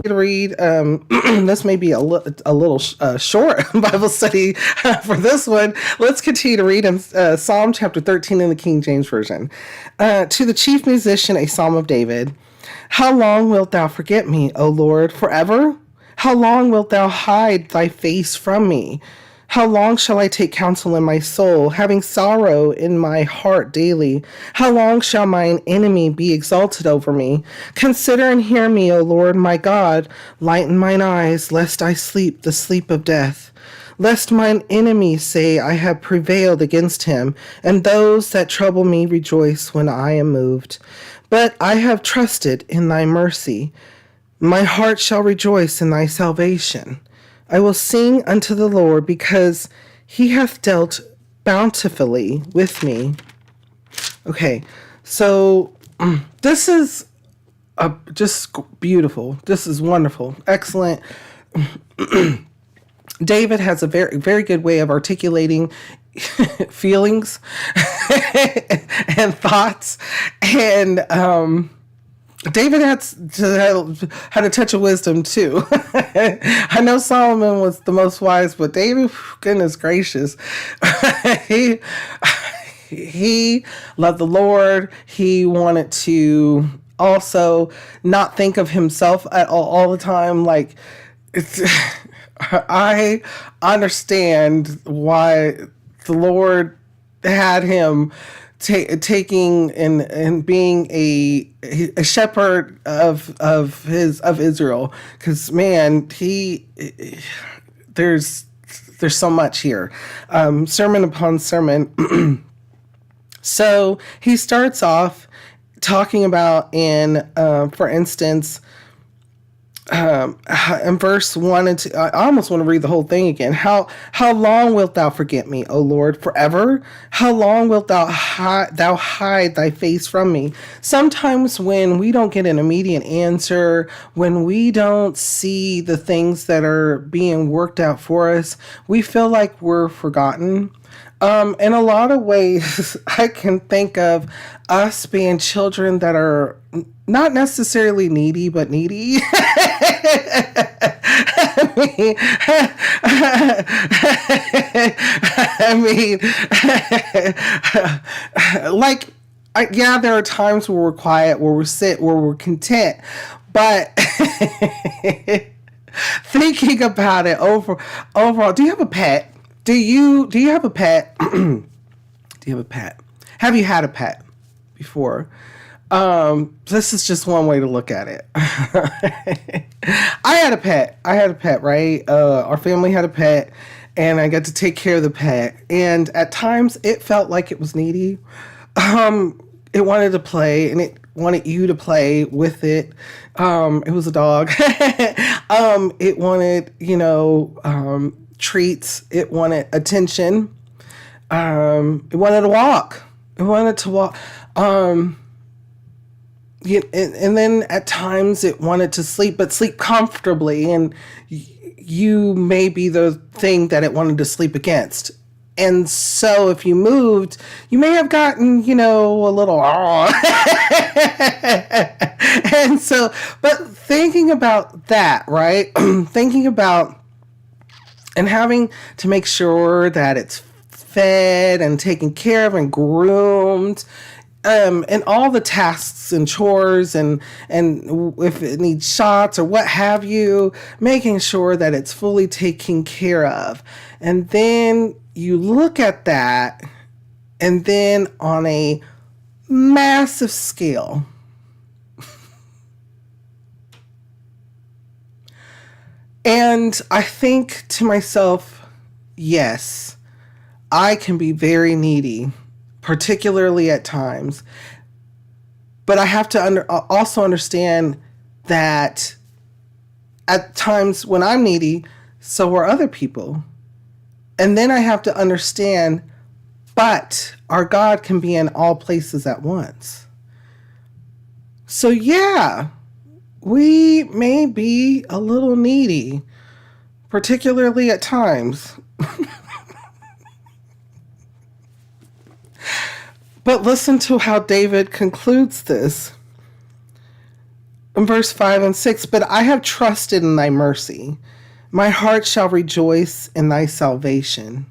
to read. This may be a little short Bible study for this one. Let's continue to read in Psalm chapter 13 in the King James Version. To the chief musician, a psalm of David. How long wilt thou forget me, O Lord, forever? How long wilt thou hide thy face from me? How long shall I take counsel in my soul, having sorrow in my heart daily? How long shall mine enemy be exalted over me? Consider and hear me, O Lord my God. Lighten mine eyes, lest I sleep the sleep of death. Lest mine enemies say, I have prevailed against him, and those that trouble me rejoice when I am moved. But I have trusted in thy mercy. My heart shall rejoice in thy salvation. I will sing unto the Lord because he hath dealt bountifully with me. Okay, so this is just beautiful. This is wonderful. Excellent. David has a very, very good way of articulating feelings and thoughts. And David had a touch of wisdom too. I know Solomon was the most wise, but David, goodness gracious, he loved the Lord. He wanted to also not think of himself at all the time. Like, I understand why the Lord had him taking and being a shepherd of Israel, because man, there's so much here, sermon upon sermon. So he starts off talking about for instance, in verse 1 and 2, I almost want to read the whole thing again. How long wilt thou forget me, O Lord, forever? How long wilt thou hide thy face from me? Sometimes when we don't get an immediate answer, when we don't see the things that are being worked out for us, we feel like we're forgotten. In a lot of ways, I can think of us being children that are not necessarily needy, but needy. Yeah, there are times where we're quiet, where we sit, where we're content, but thinking about it overall, do you have a pet? Do you have a pet? Do you have a pet? Have you had a pet before? This is just one way to look at it. I had a pet, right? Our family had a pet, and I got to take care of the pet. And at times it felt like it was needy. It wanted to play, and it wanted you to play with it. It was a dog. It wanted, treats. It wanted attention. It wanted to walk. And then at times it wanted to sleep, but sleep comfortably. And you may be the thing that it wanted to sleep against. And so if you moved, you may have gotten, a little, and so, but thinking about that, right? Thinking about and having to make sure that it's fed and taken care of and groomed, and all the tasks and chores and if it needs shots or what have you, making sure that it's fully taken care of. And then you look at that, and then on a massive scale, and I think to myself, yes, I can be very needy, particularly at times. But I have to also understand that at times when I'm needy, so are other people. And then I have to understand, but our God can be in all places at once. So yeah, we may be a little needy, particularly at times. But listen to how David concludes this. In verse 5 and 6, but I have trusted in thy mercy. My heart shall rejoice in thy salvation.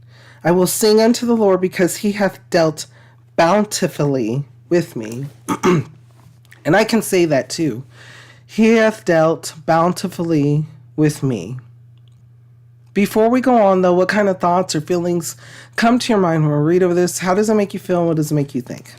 I will sing unto the Lord because he hath dealt bountifully with me. And I can say that too. He hath dealt bountifully with me. Before we go on, though, what kind of thoughts or feelings come to your mind when we read over this? How does it make you feel? What does it make you think?